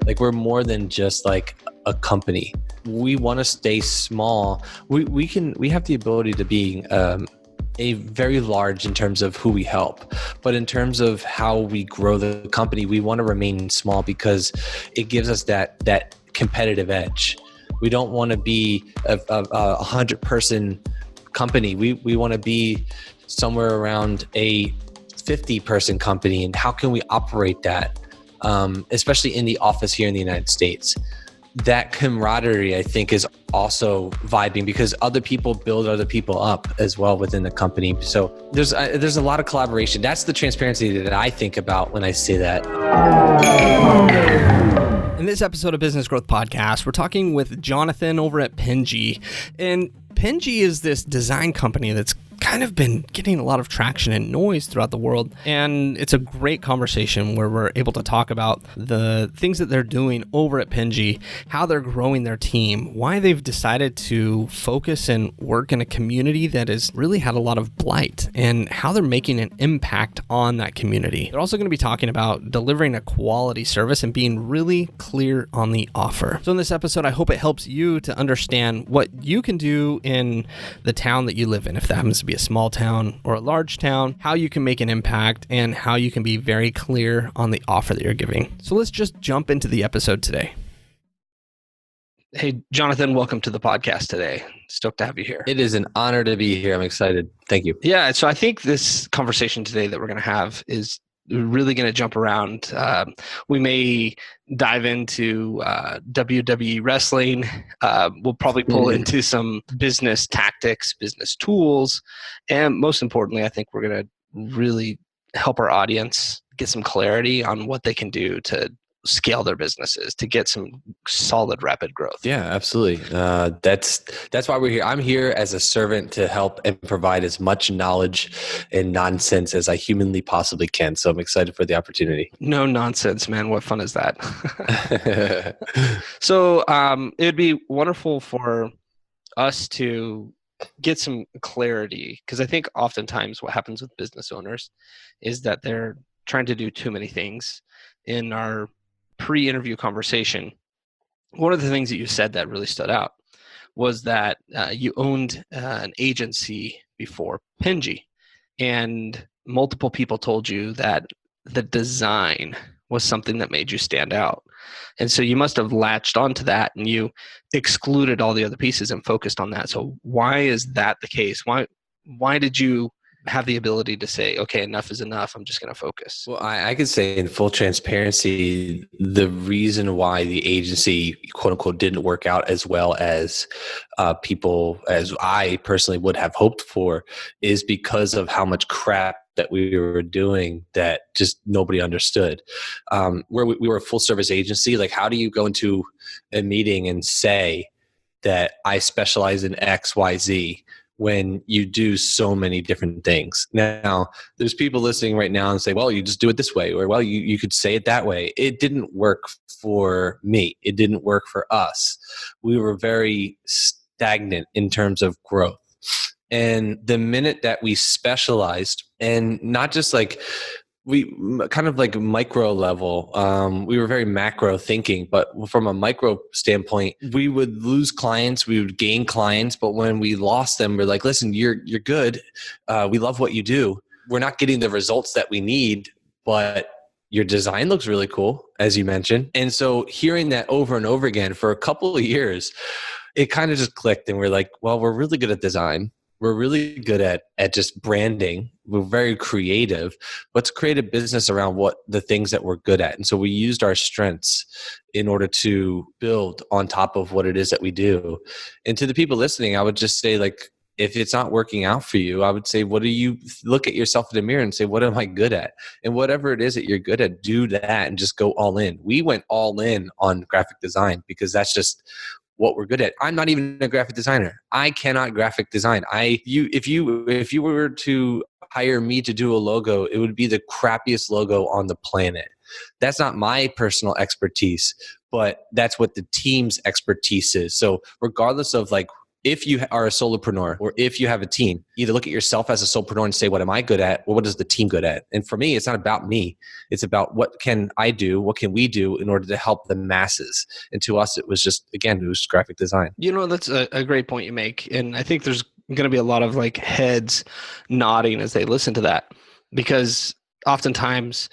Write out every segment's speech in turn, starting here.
Like, we're more than just like a company. We want to stay small. We have the ability to be a very large in terms of who we help, but in terms of how we grow the company, we want to remain small because it gives us that competitive edge. We don't want to be a 100-person company. We want to be somewhere around a 50-person company, and how can we operate that? Especially in the office here in the United States. That camaraderie, I think, is also vibing because other people build other people up as well within the company. So there's a lot of collaboration. That's the transparency that I think about when I say that. In this episode of Business Growth Podcast, we're talking with Jonathan over at Penji. And Penji is this design company that's kind of been getting a lot of traction and noise throughout the world. And it's a great conversation where we're able to talk about the things that they're doing over at Penji, how they're growing their team, why they've decided to focus and work in a community that has really had a lot of blight, and how they're making an impact on that community. They're also going to be talking about delivering a quality service and being really clear on the offer. So in this episode, I hope it helps you to understand what you can do in the town that you live in, if that happens to be a small town or a large town, how you can make an impact, and how you can be very clear on the offer that you're giving. So let's just jump into the episode today. Hey, Jonathan, welcome to the podcast today. Stoked to have you here. It is an honor to be here. I'm excited. Thank you. Yeah, so I think this conversation today that we're going to have is really going to jump around. We may dive into WWE wrestling. We'll probably pull into some business tactics, business tools. And most importantly, I think we're going to really help our audience get some clarity on what they can do to scale their businesses, to get some solid, rapid growth. Yeah, absolutely. That's why we're here. I'm here as a servant to help and provide as much knowledge and nonsense as I humanly possibly can. So I'm excited for the opportunity. No nonsense, man. What fun is that? So it'd be wonderful for us to get some clarity, because I think oftentimes what happens with business owners is that they're trying to do too many things. In our pre-interview conversation, one of the things that you said that really stood out was that you owned an agency before Penji, and multiple people told you that the design was something that made you stand out. And so you must have latched onto that and you excluded all the other pieces and focused on that. So why is that the case? Why did you have the ability to say, okay, enough is enough, I'm just going to focus? Well, I could say in full transparency, the reason why the agency, quote unquote, didn't work out as well as people, as I personally would have hoped for, is because of how much crap that we were doing that just nobody understood. Where we were a full service agency, like how do you go into a meeting and say that I specialize in X, Y, Z, when you do so many different things? Now, there's people listening right now and say, well, you just do it this way, or well, you could say it that way. It didn't work for me. It didn't work for us. We were very stagnant in terms of growth. And the minute that we specialized, and not just like we kind of like micro level, we were very macro thinking, but from a micro standpoint, we would lose clients, we would gain clients. But when we lost them, we're like, listen, you're good. We love what you do. We're not getting the results that we need, but your design looks really cool, as you mentioned. And so hearing that over and over again for a couple of years, it kind of just clicked. And we're like, well, we're really good at design. We're really good at just branding. We're very creative. Let's create a business around what the things that we're good at. And so we used our strengths in order to build on top of what it is that we do. And to the people listening, I would just say, like, if it's not working out for you, I would say, what do you look at yourself in the mirror and say, what am I good at? And whatever it is that you're good at, do that and just go all in. We went all in on graphic design because that's just what we're good at. I'm not even a graphic designer. I cannot graphic design. If you were to hire me to do a logo, it would be the crappiest logo on the planet. That's not my personal expertise, but that's what the team's expertise is. So regardless of like if you are a solopreneur or if you have a team, either look at yourself as a solopreneur and say, what am I good at? Or what is the team good at? And for me, it's not about me. It's about what can I do? What can we do in order to help the masses? And to us, it was just, again, it was graphic design. That's a great point you make. And I think there's going to be a lot of like heads nodding as they listen to that, because oftentimes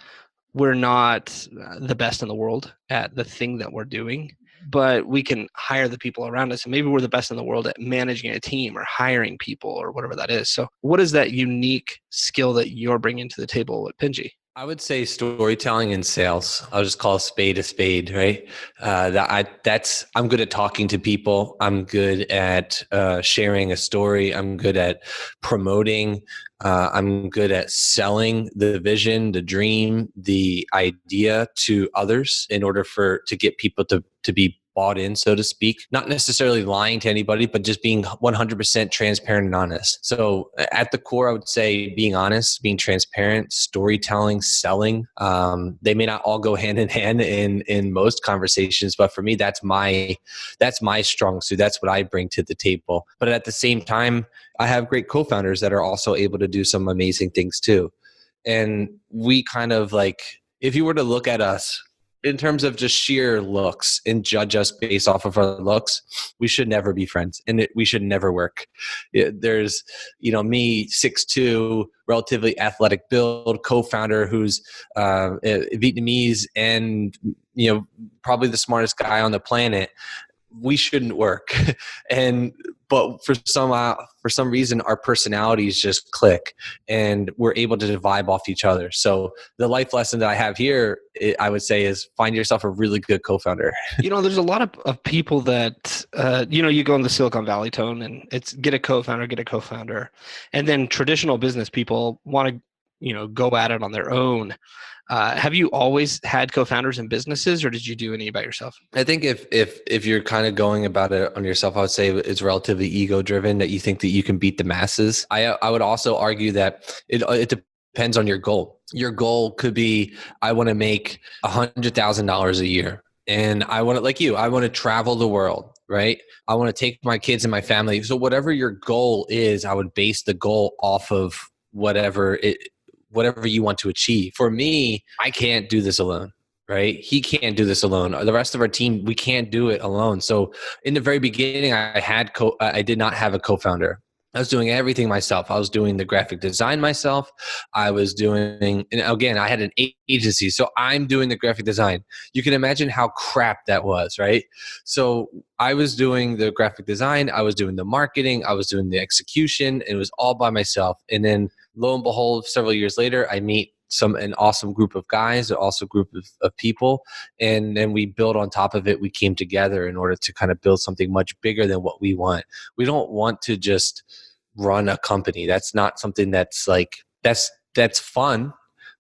we're not the best in the world at the thing that we're doing, but we can hire the people around us. And maybe we're the best in the world at managing a team or hiring people or whatever that is. So what is that unique skill that you're bringing to the table with Penji? I would say storytelling and sales. I'll just call a spade, right? I'm good at talking to people. I'm good at sharing a story. I'm good at promoting. I'm good at selling the vision, the dream, the idea to others in order to get people to be bought in, so to speak. Not necessarily lying to anybody, but just being 100% transparent and honest. So at the core, I would say being honest, being transparent, storytelling, selling. They may not all go hand in hand in most conversations, but for me, that's my strong suit. That's what I bring to the table. But at the same time, I have great co-founders that are also able to do some amazing things too. And we kind of like, if you were to look at us in terms of just sheer looks and judge us based off of our looks, we should never be friends and we should never work. There's, me, 6'2", relatively athletic build, co-founder who's Vietnamese and, probably the smartest guy on the planet. We shouldn't work. But for some reason, our personalities just click and we're able to vibe off each other. So the life lesson that I have here, I would say, is find yourself a really good co-founder. There's a lot of people that, you go in the Silicon Valley tone and it's get a co-founder. And then traditional business people want to, go at it on their own. Have you always had co-founders in businesses, or did you do any by yourself? I think if you're kind of going about it on yourself, I would say it's relatively ego driven, that you think that you can beat the masses. I would also argue that it depends on your goal. Your goal could be, I want to make $100,000 a year. And I want to, I want to travel the world, right? I want to take my kids and my family. So whatever your goal is, I would base the goal off of whatever you want to achieve. For me, I can't do this alone, right? He can't do this alone. The rest of our team, we can't do it alone. So in the very beginning, I did not have a co-founder. I was doing everything myself. I was doing the graphic design myself. I was doing, and again, I had an agency, so I'm doing the graphic design. You can imagine how crap that was, right? So I was doing the graphic design. I was doing the marketing. I was doing the execution. It was all by myself. And then lo and behold, several years later, I meet an awesome group of guys, an awesome group of people. And then we built on top of it. We came together in order to kind of build something much bigger than what we want. We don't want to just run a company. That's not something that's that's fun,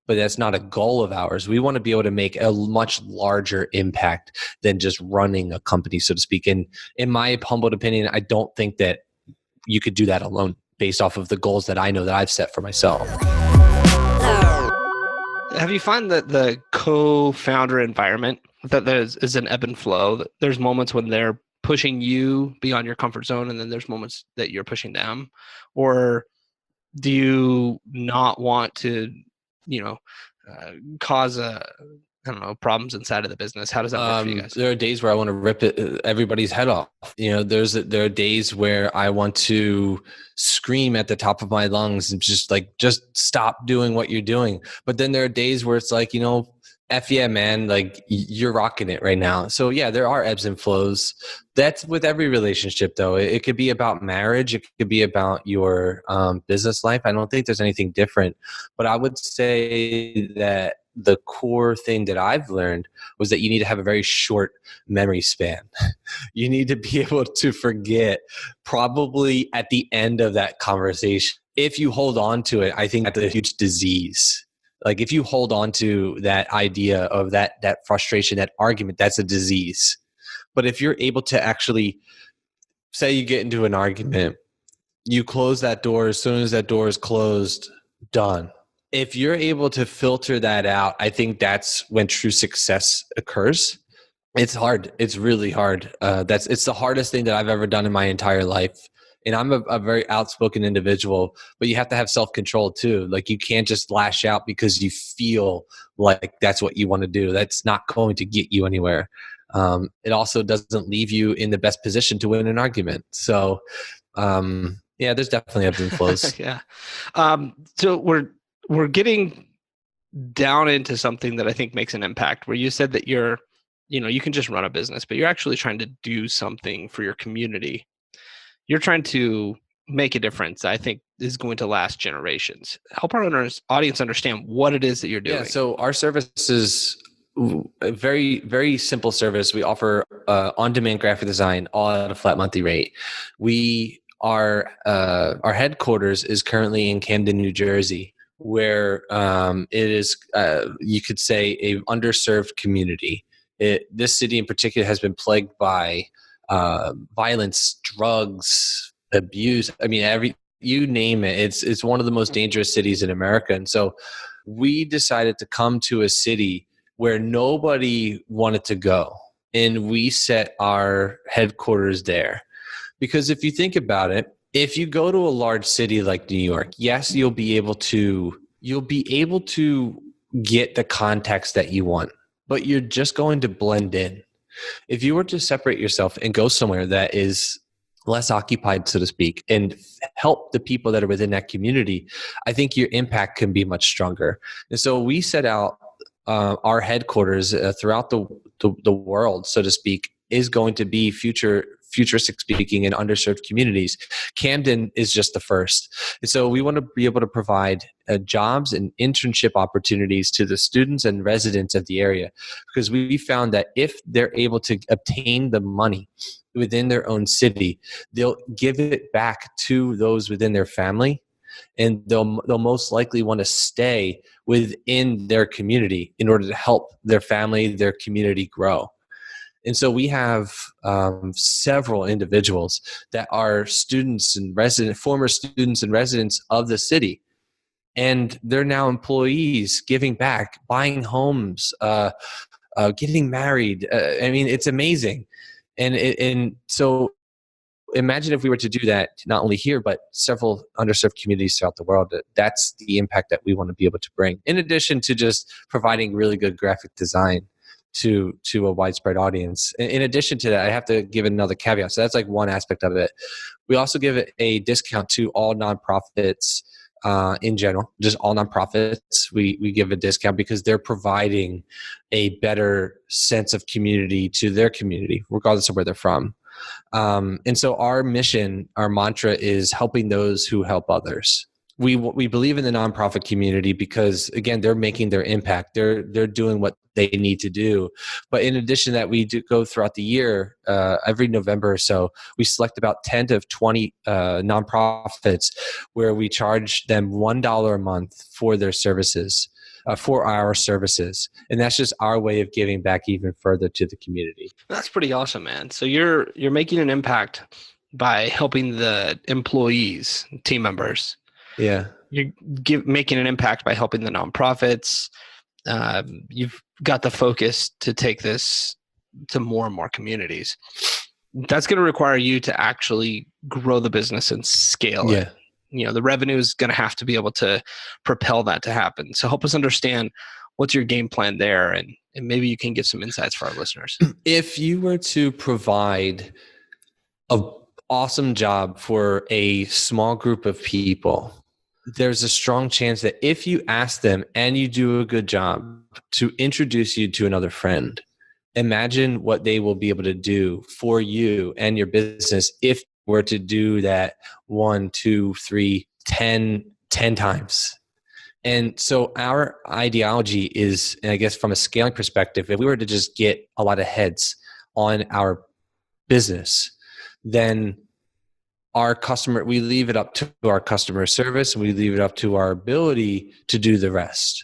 but that's not a goal of ours. We want to be able to make a much larger impact than just running a company, so to speak. And in my humbled opinion, I don't think that you could do that alone based off of the goals that I know that I've set for myself. Have you found that the co-founder environment, that is an ebb and flow? There's moments when they're pushing you beyond your comfort zone, and then there's moments that you're pushing them? Or do you not want to, cause problems inside of the business? How does that work for you guys? There are days where I want to rip everybody's head off. There are days where I want to scream at the top of my lungs and just stop doing what you're doing. But then there are days where it's like, F yeah, man, you're rocking it right now. So yeah, there are ebbs and flows. That's with every relationship though. It could be about marriage. It could be about your business life. I don't think there's anything different, but I would say that the core thing that I've learned was that you need to have a very short memory span. You need to be able to forget probably at the end of that conversation. If you hold on to it, I think that's a huge disease. If you hold on to that idea of that frustration, that argument, that's a disease. But if you're able to actually, say you get into an argument, you close that door, as soon as that door is closed, done. If you're able to filter that out, I think that's when true success occurs. It's hard. It's really hard. It's the hardest thing that I've ever done in my entire life. And I'm a very outspoken individual, but you have to have self-control too. Like you can't just lash out because you feel like that's what you want to do. That's not going to get you anywhere. It also doesn't leave you in the best position to win an argument. So, yeah, there's definitely ebbs and flows. Yeah. So we're getting down into something that I think makes an impact, where you said that you can just run a business, but you're actually trying to do something for your community. You're trying to make a difference I think is going to last generations. Help our audience understand what it is that you're doing. Yeah, so our service is a very, very simple service. We offer on-demand graphic design all at a flat monthly rate. Our headquarters is currently in Camden, New Jersey, where it is, you could say, a underserved community. This city in particular has been plagued by violence, drugs, abuse. I mean, you name it. It's one of the most dangerous cities in America. And so we decided to come to a city where nobody wanted to go. And we set our headquarters there. Because if you think about it, if you go to a large city like New York, yes, you'll be able to get the context that you want, but you're just going to blend in. If you were to separate yourself and go somewhere that is less occupied, so to speak, and help the people that are within that community, I think your impact can be much stronger. And so we set out our headquarters throughout the world, so to speak, is going to be futuristic speaking in underserved communities. Camden is just the first. And so we want to be able to provide jobs and internship opportunities to the students and residents of the area, because we found that if they're able to obtain the money within their own city, they'll give it back to those within their family, and they'll most likely want to stay within their community in order to help their family, their community grow. And so we have several individuals that are former students and residents of the city, and they're now employees giving back, buying homes, getting married. I mean, it's amazing. And so imagine if we were to do that, not only here, but several underserved communities throughout the world. That's the impact that we want to be able to bring, in addition to just providing really good graphic design to a widespread audience. In addition to that, I have to give another caveat. So that's like one aspect of it. We also give it a discount to all nonprofits in general, just all nonprofits. We give a discount because they're providing a better sense of community to their community, regardless of where they're from. And so our mission, our mantra is helping those who help others. We believe in the nonprofit community because, again, they're making their impact. They're doing what they need to do. But in addition to that, we do go throughout the year, every November or so, we select about 10 to 20 nonprofits where we charge them $1 a month for their services, for our services. And that's just our way of giving back even further to the community. That's pretty awesome, man. So you're making an impact by helping the employees, team members. Yeah. You're making an impact by helping the nonprofits. You've got the focus to take this to more and more communities. That's going to require you to actually grow the business and scale it. The revenue is going to have to be able to propel that to happen. So help us understand what's your game plan there, and maybe you can give some insights for our listeners. If you were to provide an awesome job for a small group of people, there's a strong chance that if you ask them and you do a good job to introduce you to another friend, imagine what they will be able to do for you and your business if you were to do that 1, 2, 3, 10 times. And so our ideology is, and I guess from a scaling perspective, if we were to just get a lot of heads on our business, then we leave it up to our customer service, and we leave it up to our ability to do the rest.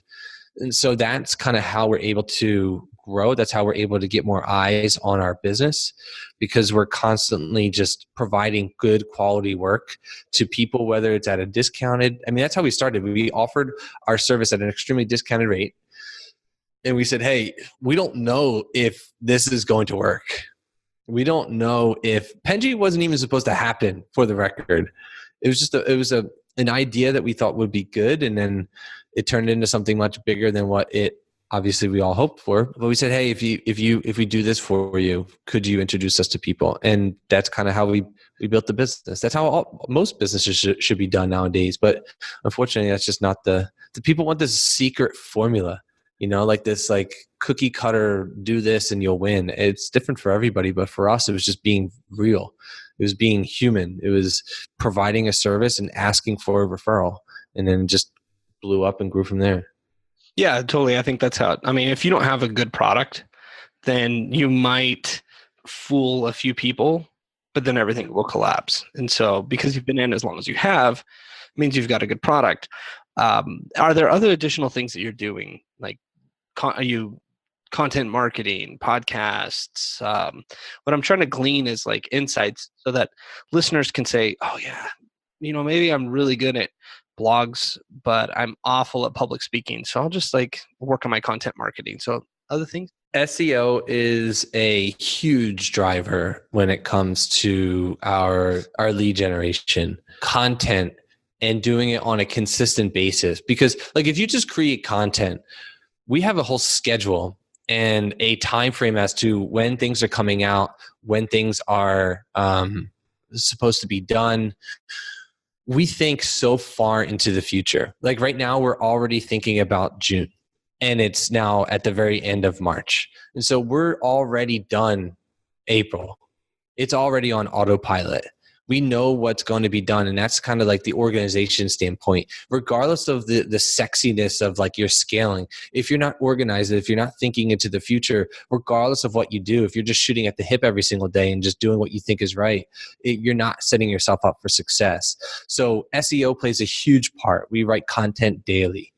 And so that's kind of how we're able to grow. That's how we're able to get more eyes on our business, because we're constantly just providing good quality work to people, whether it's at a discounted. I mean, that's how we started. We offered our service at an extremely discounted rate. and we said, hey, we don't know if this is going to work. We don't know if Penji wasn't even supposed to happen, for the record. It was just an idea that we thought would be good, and then it turned into something much bigger than what it obviously we all hoped for. But we said, hey, if we do this for you, could you introduce us to people? And that's kind of how we built the business. That's how most businesses should be done nowadays. But unfortunately, that's just not the people want this secret formula. Like this, like cookie cutter, do this and you'll win. It's different for everybody, but for us, it was just being real. It was being human. It was providing a service and asking for a referral, and then just blew up and grew from there. Yeah, totally. I think that's how, if you don't have a good product, then you might fool a few people, but then everything will collapse. And so because you've been in as long as you have, it means you've got a good product. Are there other additional things that you're doing? Like, are you content marketing, podcasts? What I'm trying to glean is like insights so that listeners can say, oh yeah, maybe I'm really good at blogs, but I'm awful at public speaking. So I'll just like work on my content marketing. So other things. SEO is a huge driver when it comes to our lead generation, content, and doing it on a consistent basis. Because like if you just create content, we have a whole schedule and a time frame as to when things are coming out, when things are supposed to be done. We think so far into the future. Like right now, we're already thinking about June, and it's now at the very end of March. And so we're already done April. It's already on autopilot. We know what's going to be done. And that's kind of like the organization standpoint, regardless of the sexiness of like your scaling. If you're not organized, if you're not thinking into the future, regardless of what you do, if you're just shooting at the hip every single day and just doing what you think is right, you're not setting yourself up for success. So SEO plays a huge part. We write content daily.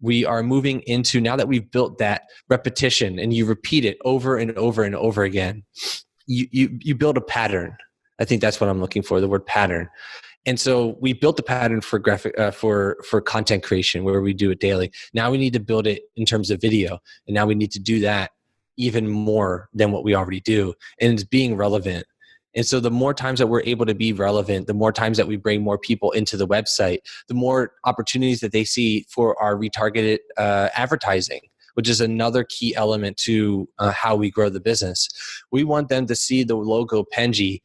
We are moving into, now that we've built that repetition and you repeat it over and over and over again, you build a pattern. I think that's what I'm looking for, the word pattern. And so we built the pattern for for content creation where we do it daily. Now we need to build it in terms of video. And now we need to do that even more than what we already do. And it's being relevant. And so the more times that we're able to be relevant, the more times that we bring more people into the website, the more opportunities that they see for our retargeted advertising, which is another key element to how we grow the business. We want them to see the logo Penji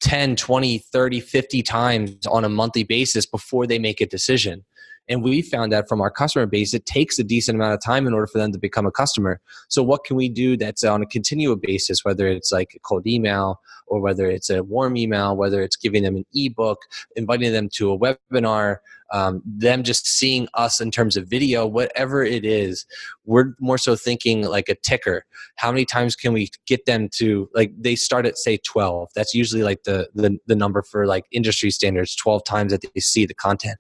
10, 20, 30, 50 times on a monthly basis before they make a decision. And we found that from our customer base, it takes a decent amount of time in order for them to become a customer. So what can we do that's on a continual basis, whether it's like a cold email or whether it's a warm email, whether it's giving them an ebook, inviting them to a webinar, them just seeing us in terms of video, whatever it is, we're more so thinking like a ticker. How many times can we get them to, like, they start at say 12. That's usually like the number for like industry standards, 12 times that they see the content.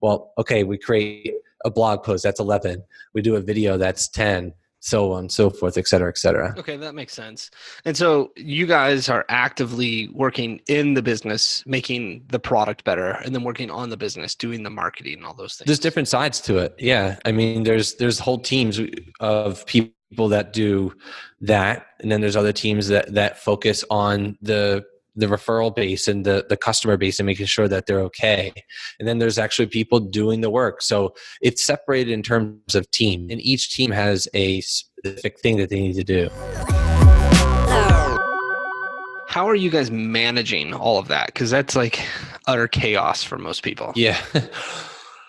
Well, okay, we create a blog post, that's 11. We do a video, that's 10, so on and so forth, et cetera, et cetera. Okay, that makes sense. And so you guys are actively working in the business, making the product better, and then working on the business, doing the marketing and all those things. There's different sides to it. Yeah. I mean, there's whole teams of people that do that. And then there's other teams that focus on the referral base and the customer base and making sure that they're okay. And then there's actually people doing the work. So it's separated in terms of team, and each team has a specific thing that they need to do. How are you guys managing all of that? Because that's like utter chaos for most people. Yeah.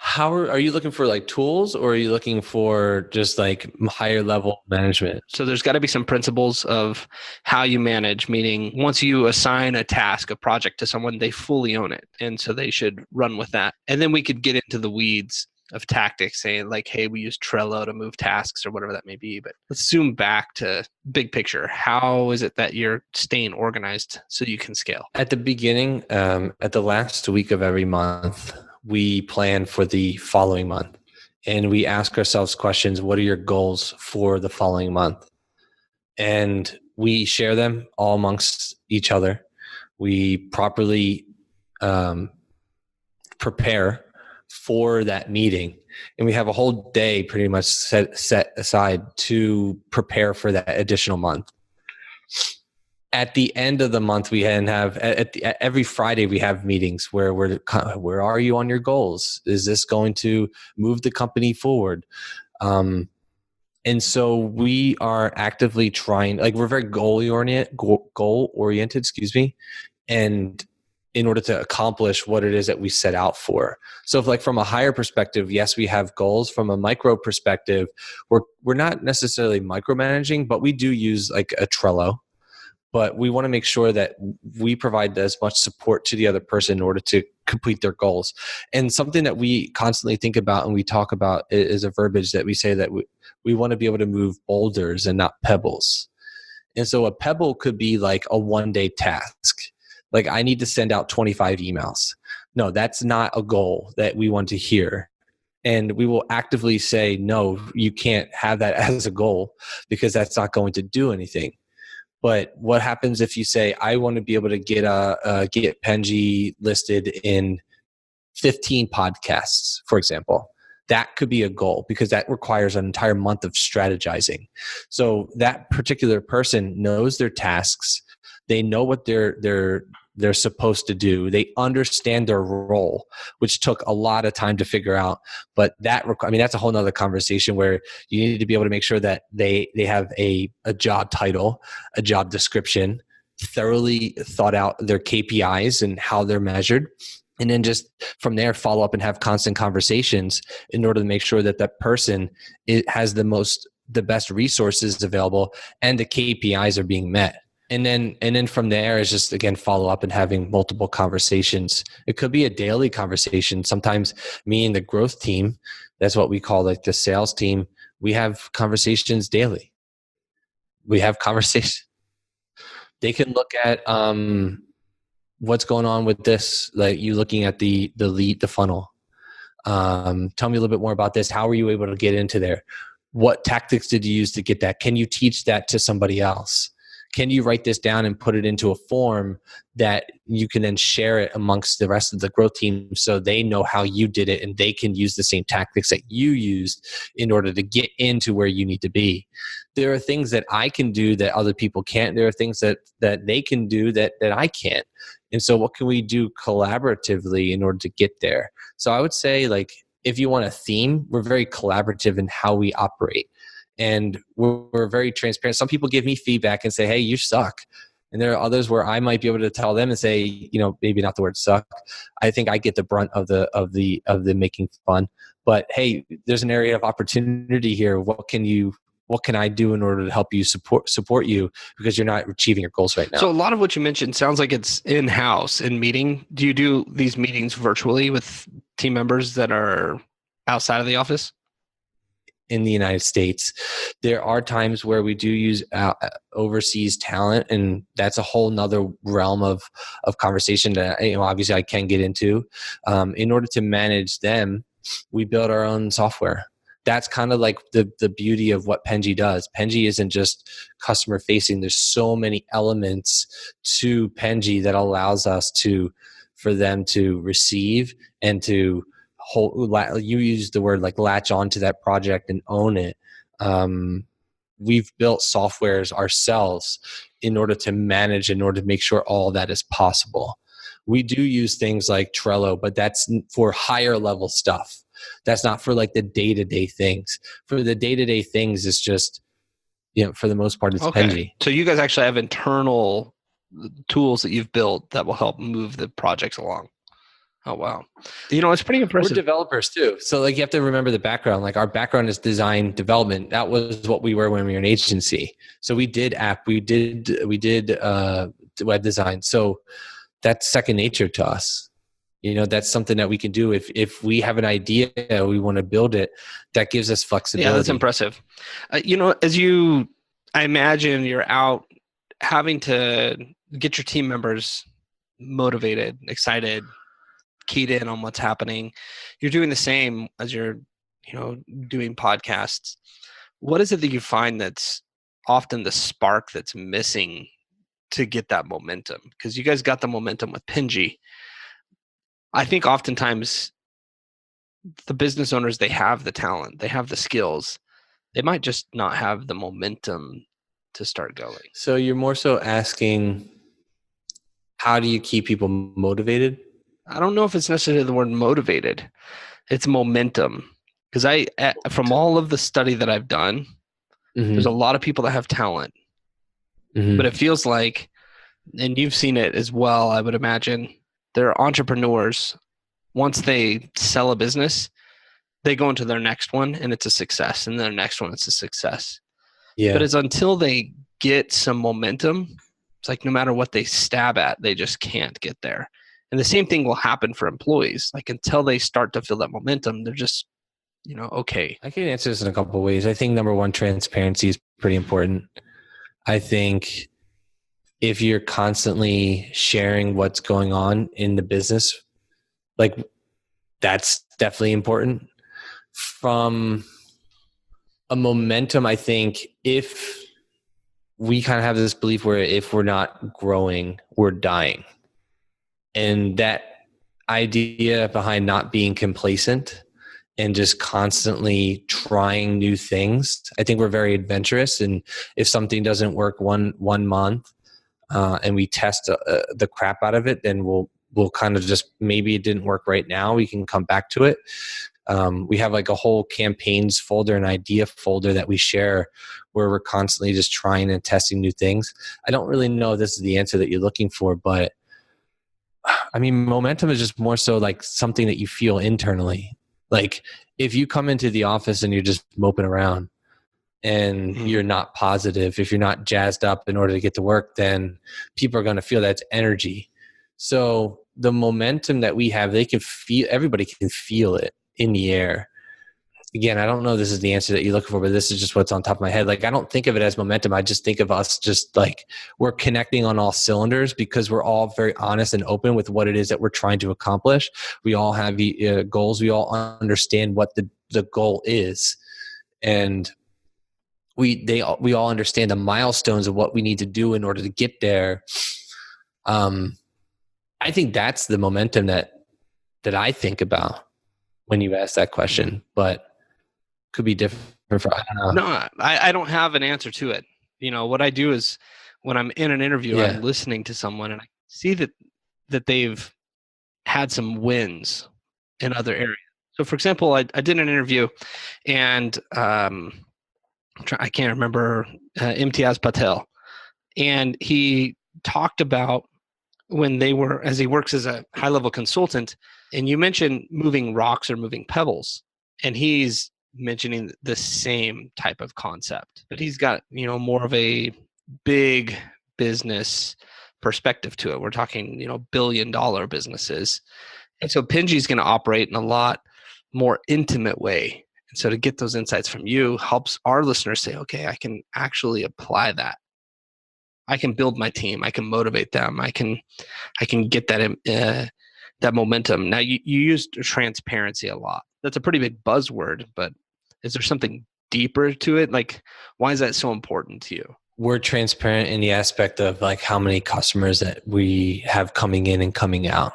How are you looking for like tools, or are you looking for just like higher level management? So there's got to be some principles of how you manage, meaning once you assign a task, a project to someone, they fully own it. And so they should run with that. And then we could get into the weeds of tactics, saying like, hey, we use Trello to move tasks or whatever that may be. But let's zoom back to big picture. How is it that you're staying organized so you can scale? At the beginning, at the last week of every month, we plan for the following month, and we ask ourselves questions. What are your goals for the following month? And we share them all amongst each other. We properly prepare for that meeting. And we have a whole day pretty much set aside to prepare for that additional month. At the end of the month, we have every Friday we have meetings where where are you on your goals? Is this going to move the company forward? And so we are actively trying, like we're very goal oriented, excuse me. And in order to accomplish what it is that we set out for. So if like from a higher perspective, yes, we have goals. From a micro perspective, we're not necessarily micromanaging, but we do use like a Trello. But we want to make sure that we provide as much support to the other person in order to complete their goals. And something that we constantly think about and we talk about is a verbiage that we say that we want to be able to move boulders and not pebbles. And so a pebble could be like a one-day task. Like I need to send out 25 emails. No, that's not a goal that we want to hear. And we will actively say, no, you can't have that as a goal because that's not going to do anything. But what happens if you say, I want to be able to get Penji listed in 15 podcasts, for example? That could be a goal because that requires an entire month of strategizing. So that particular person knows their tasks. They know what they're supposed to do. They understand their role, which took a lot of time to figure out. But that's a whole nother conversation where you need to be able to make sure that they have a job title, a job description, thoroughly thought out their KPIs and how they're measured. And then just from there, follow up and have constant conversations in order to make sure that that person has the best resources available and the KPIs are being met. And then from there is just, again, follow up and having multiple conversations. It could be a daily conversation. Sometimes me and the growth team, that's what we call like the sales team, we have conversations daily. We have conversations. They can look at what's going on with this, like you looking at the lead, the funnel. Tell me a little bit more about this. How were you able to get into there? What tactics did you use to get that? Can you teach that to somebody else? Can you write this down and put it into a form that you can then share it amongst the rest of the growth team so they know how you did it and they can use the same tactics that you used in order to get into where you need to be? There are things that I can do that other people can't. There are things that they can do that I can't. And so what can we do collaboratively in order to get there? So I would say, like, if you want a theme, we're very collaborative in how we operate. And we're very transparent. Some people give me feedback and say, hey, you suck. And there are others where I might be able to tell them and say, maybe not the word suck. I think I get the brunt of the making fun. But hey, there's an area of opportunity here. What can I do in order to help you support you because you're not achieving your goals right now? So a lot of what you mentioned sounds like it's in-house in meeting. Do you do these meetings virtually with team members that are outside of the office? In the United States, there are times where we do use overseas talent, and that's a whole nother realm of conversation that obviously I can get into. In order to manage them, we build our own software. That's kind of like the beauty of what Penji does. Penji isn't just customer facing. There's so many elements to Penji that allows us for them to receive and to you use the word like latch onto that project and own it. We've built softwares ourselves in order to manage, in order to make sure all that is possible. We do use things like Trello, but that's for higher level stuff. That's not for like the day-to-day things. For the day-to-day things, it's just, for the most part, it's okay. Penji. So you guys actually have internal tools that you've built that will help move the projects along. Oh, wow. It's pretty impressive. We're developers too. So like you have to remember the background. Like our background is design development. That was what we were when we were an agency. So we did we did web design. So that's second nature to us. That's something that we can do. If we have an idea, we want to build it, that gives us flexibility. Yeah, that's impressive. I imagine you're out having to get your team members motivated, excited, keyed in on what's happening. You're doing the same as you're, doing podcasts. What is it that you find that's often the spark that's missing to get that momentum? Because you guys got the momentum with Penji. I think oftentimes the business owners, they have the talent, they have the skills. They might just not have the momentum to start going. So you're more so asking, how do you keep people motivated? I don't know if it's necessarily the word motivated. It's momentum. Because from all of the study that I've done, there's a lot of people that have talent, but it feels like, and you've seen it as well, I would imagine, they're entrepreneurs. Once they sell a business, they go into their next one and it's a success, and their next one it's a success. Yeah. But it's until they get some momentum, it's like no matter what they stab at, they just can't get there. And the same thing will happen for employees. Like until they start to feel that momentum, they're just, okay. I can answer this in a couple of ways. I think number one, transparency is pretty important. I think if you're constantly sharing what's going on in the business, like that's definitely important. From a momentum, I think if we kind of have this belief where if we're not growing, we're dying. And that idea behind not being complacent and just constantly trying new things, I think we're very adventurous. And if something doesn't work one month and we test the crap out of it, then we'll kind of just, maybe it didn't work right now, we can come back to it. We have like a whole campaigns folder and idea folder that we share where we're constantly just trying and testing new things. I don't really know if this is the answer that you're looking for, but I mean, momentum is just more so like something that you feel internally. Like if you come into the office and you're just moping around and you're not positive, if you're not jazzed up in order to get to work, then people are going to feel that's energy. So the momentum that we have, everybody can feel it in the air. Again, I don't know if this is the answer that you're looking for, but this is just what's on top of my head. Like, I don't think of it as momentum. I just think of us just like we're connecting on all cylinders because we're all very honest and open with what it is that we're trying to accomplish. We all have goals. We all understand what the goal is. And we all understand the milestones of what we need to do in order to get there. I think that's the momentum that I think about when you ask that question, but could be different for, I don't know. No, I don't have an answer to it. What I do is when I'm in an interview, I'm listening to someone and I see that they've had some wins in other areas. So for example, I did an interview and I can't remember Imtiaz Patel, and he talked about when as he works as a high-level consultant, and you mentioned moving rocks or moving pebbles, and he's mentioning the same type of concept, but he's got, more of a big business perspective to it. We're talking, billion-dollar businesses. And so Penji's going to operate in a lot more intimate way. And so to get those insights from you helps our listeners say, okay, I can actually apply that. I can build my team. I can motivate them. I can get that momentum. Now you used transparency a lot. That's a pretty big buzzword, but is there something deeper to it? Like, why is that so important to you? We're transparent in the aspect of like how many customers that we have coming in and coming out.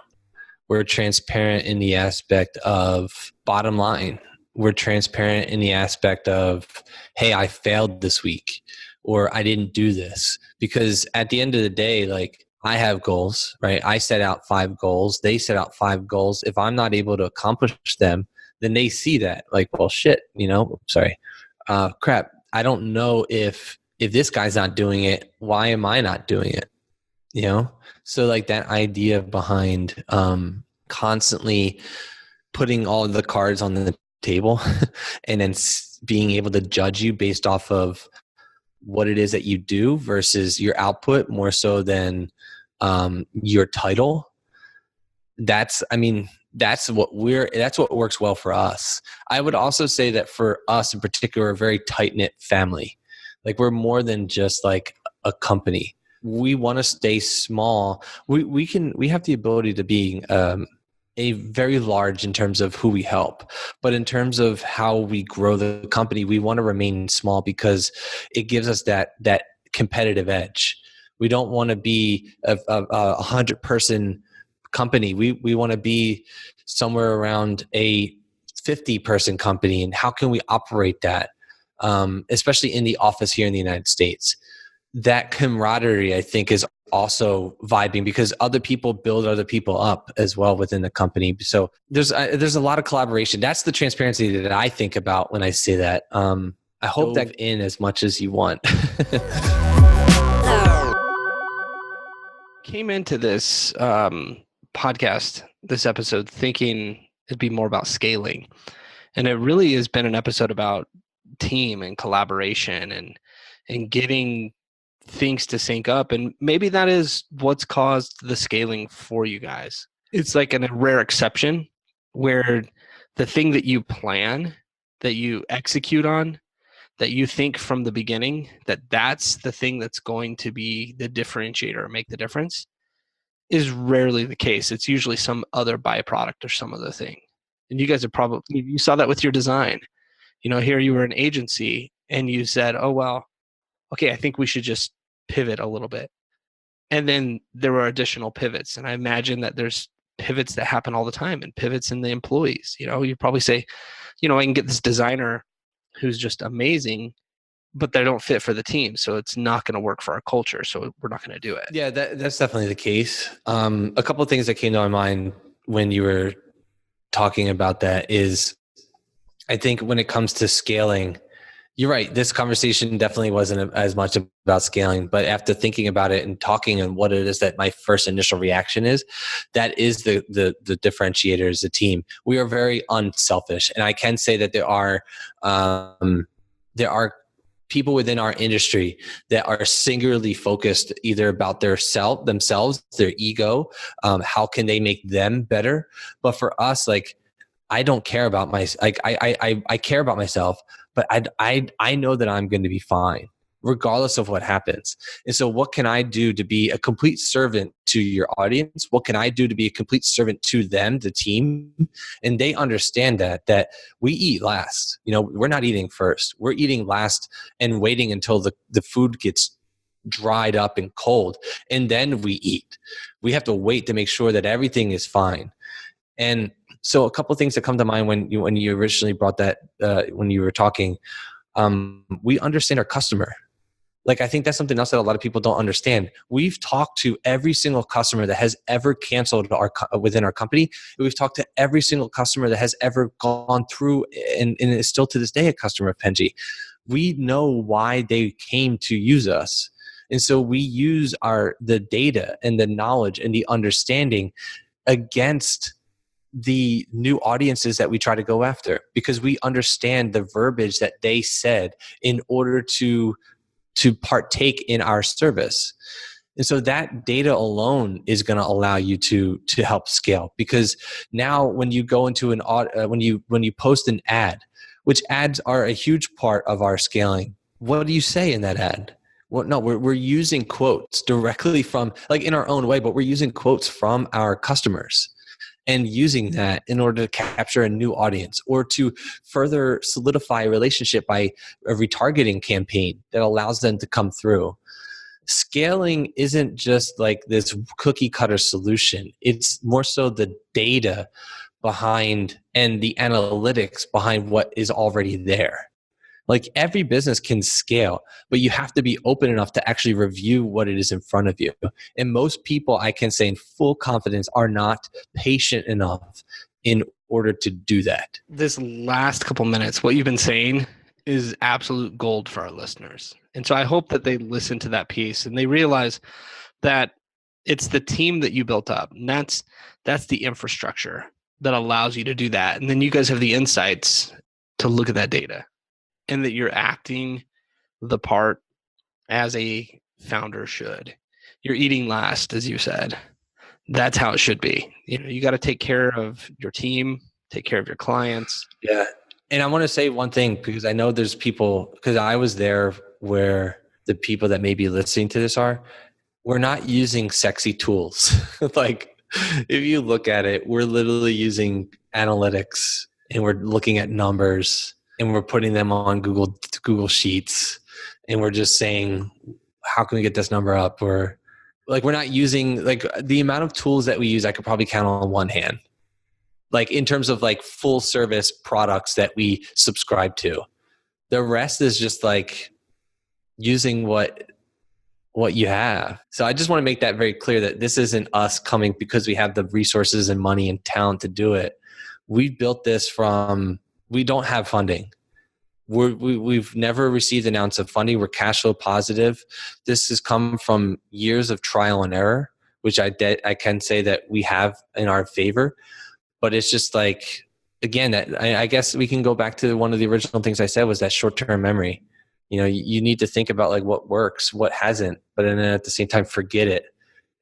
We're transparent in the aspect of bottom line. We're transparent in the aspect of, hey, I failed this week, or I didn't do this. Because at the end of the day, like, I have goals, right? I set out 5 goals. They set out 5 goals. If I'm not able to accomplish them, then they see that like, well, shit, crap. I don't know if this guy's not doing it, why am I not doing it? So like that idea behind constantly putting all of the cards on the table and then being able to judge you based off of what it is that you do versus your output more so than your title. That's what works well for us. I would also say that for us in particular, a very tight-knit family. Like, we're more than just like a company. We want to stay small. We have the ability to be a very large in terms of who we help, but in terms of how we grow the company, we want to remain small because it gives us that competitive edge. We don't want to be a 100-person company. We want to be somewhere around a 50-person company, and how can we operate that, especially in the office here in the United States. That camaraderie, I think, is also vibing because other people build other people up as well within the company. So there's a lot of collaboration. That's the transparency that I think about when I say that. I hope that in as much as you want. Came into this podcast, this episode, thinking it'd be more about scaling. And it really has been an episode about team and collaboration and getting things to sync up. And maybe that is what's caused the scaling for you guys. It's like a rare exception where the thing that you plan, that you execute on, that you think from the beginning that that's the thing that's going to be the differentiator or make the difference is rarely the case. It's usually some other byproduct or some other thing. And you guys are probably, you saw that with your design. Here you were an agency and you said, oh, well, okay, I think we should just pivot a little bit. And then there were additional pivots. And I imagine that there's pivots that happen all the time and pivots in the employees. You probably say, I can get this designer who's just amazing, but they don't fit for the team. So it's not going to work for our culture. So we're not going to do it. Yeah, that's definitely the case. A couple of things that came to my mind when you were talking about that is, I think when it comes to scaling, you're right. This conversation definitely wasn't as much about scaling, but after thinking about it and talking and what it is that my first initial reaction is, that is the differentiator is the team. We are very unselfish. And I can say that there are people within our industry that are singularly focused either about themselves, their ego, how can they make them better? But for us, like, I don't care about I care about myself, but I know that I'm going to be fine regardless of what happens. And so what can I do to be a complete servant to your audience? What can I do to be a complete servant to them, the team? And they understand that we eat last. We're not eating first. We're eating last and waiting until the food gets dried up and cold. And then we eat. We have to wait to make sure that everything is fine. And so a couple of things that come to mind when you originally brought that, when you were talking, we understand our customer. Like, I think that's something else that a lot of people don't understand. We've talked to every single customer that has ever canceled within our company. We've talked to every single customer that has ever gone through and is still to this day a customer of Penji. We know why they came to use us. And so we use the data and the knowledge and the understanding against the new audiences that we try to go after, because we understand the verbiage that they said in order to partake in our service. And so that data alone is going to allow you to help scale, because now when you go into when you post an ad, which ads are a huge part of our scaling, what do you say in that ad? Well, no, we're using quotes directly from, like, in our own way, but we're using quotes from our customers and using that in order to capture a new audience or to further solidify a relationship by a retargeting campaign that allows them to come through. Scaling isn't just like this cookie cutter solution. It's more so the data behind and the analytics behind what is already there. Like, every business can scale, but you have to be open enough to actually review what it is in front of you. And most people, I can say in full confidence, are not patient enough in order to do that. This last couple minutes, what you've been saying is absolute gold for our listeners. And so I hope that they listen to that piece and they realize that it's the team that you built up. And that's the infrastructure that allows you to do that. And then you guys have the insights to look at that data, and that you're acting the part as a founder should. You're eating last, as you said. That's how it should be. You got to take care of your team, take care of your clients. Yeah. And I want to say one thing, because I know there's people, because I was there where the people that may be listening to this are, we're not using sexy tools. Like, if you look at it, we're literally using analytics and we're looking at numbers and we're putting them on Google Sheets, and we're just saying, how can we get this number up? Or, like, we're not using, like, the amount of tools that we use, I could probably count on one hand. like in terms of like full service products that we subscribe to. The rest is just like using what you have. So I just want to make that very clear that this isn't us coming because we have the resources and money and talent to do it. We built this we don't have funding. We've never received an ounce of funding. We're cash flow positive. This has come from years of trial and error, which I can say that we have in our favor. But it's just like, again, that I guess we can go back to one of the original things I said was that short-term memory. You need to think about like what works, what hasn't, but then at the same time forget it,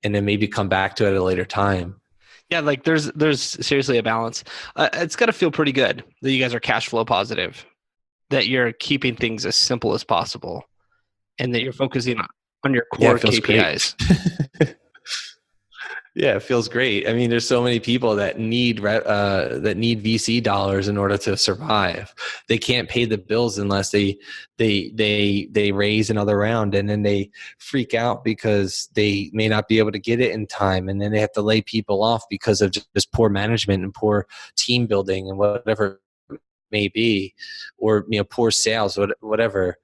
and then maybe come back to it at a later time. Yeah, like there's seriously a balance. It's got to feel pretty good that you guys are cash flow positive, that you're keeping things as simple as possible, and that you're focusing on your core KPIs. Yeah, it feels great. I mean, there's so many people that need VC dollars in order to survive. They can't pay the bills unless they raise another round, and then they freak out because they may not be able to get it in time, and then they have to lay people off because of just poor management and poor team building and whatever it may be, or poor sales, whatever.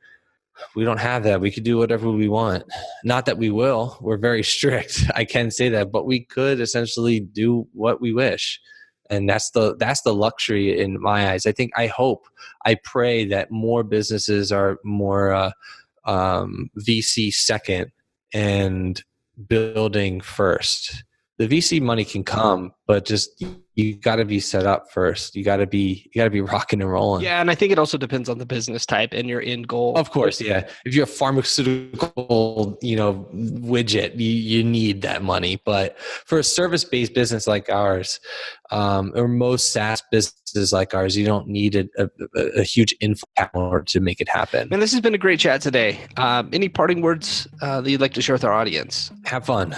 We don't have that. We could do whatever we want. Not that we will. We're very strict. I can say that, but we could essentially do what we wish. And that's the luxury in my eyes. I pray that more businesses are more VC second and building first. The VC money can come, but just you got to be set up first. You got to be rocking and rolling. Yeah, and I think it also depends on the business type and your end goal. Of course, yeah. If you're a pharmaceutical, widget, you need that money. But for a service-based business like ours, or most SaaS businesses like ours, you don't need a huge influx in order to make it happen. Man, this has been a great chat today. Any parting words that you'd like to share with our audience? Have fun.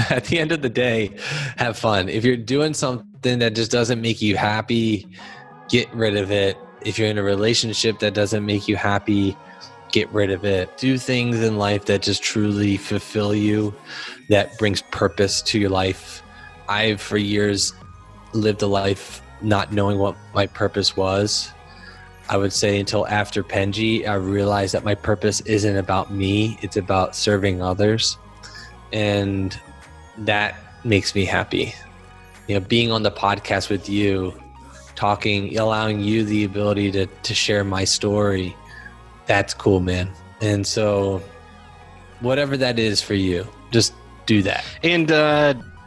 At the end of the day, have fun. If you're doing something that just doesn't make you happy, get rid of it. If you're in a relationship that doesn't make you happy, get rid of it. Do things in life that just truly fulfill you, that brings purpose to your life. I've for years lived a life not knowing what my purpose was. I would say until after Penji, I realized that my purpose isn't about me, it's about serving others. And that makes me happy. Being on the podcast with you, talking, allowing you the ability to share my story, that's cool, man. And so whatever that is for you, just do that. And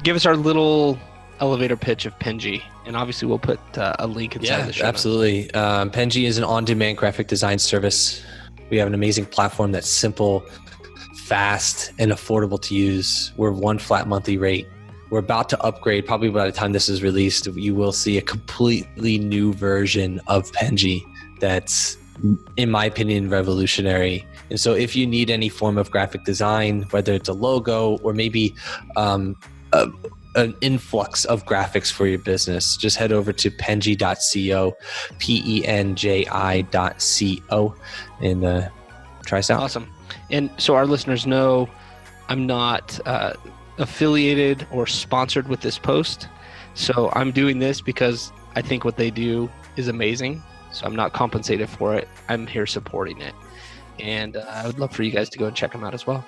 give us our little elevator pitch of Penji. And obviously we'll put a link inside the show. Absolutely. Penji is an on-demand graphic design service. We have an amazing platform that's simple, fast, and affordable to use. We're one flat monthly rate. We're about to upgrade. Probably by the time this is released, you will see a completely new version of Penji that's, in my opinion, revolutionary. And so if you need any form of graphic design, whether it's a logo or maybe an influx of graphics for your business, just head over to penji.co, penji.co, and try us out. Awesome. And so our listeners know I'm not affiliated or sponsored with this post. So I'm doing this because I think what they do is amazing. So I'm not compensated for it. I'm here supporting it. And I would love for you guys to go and check them out as well.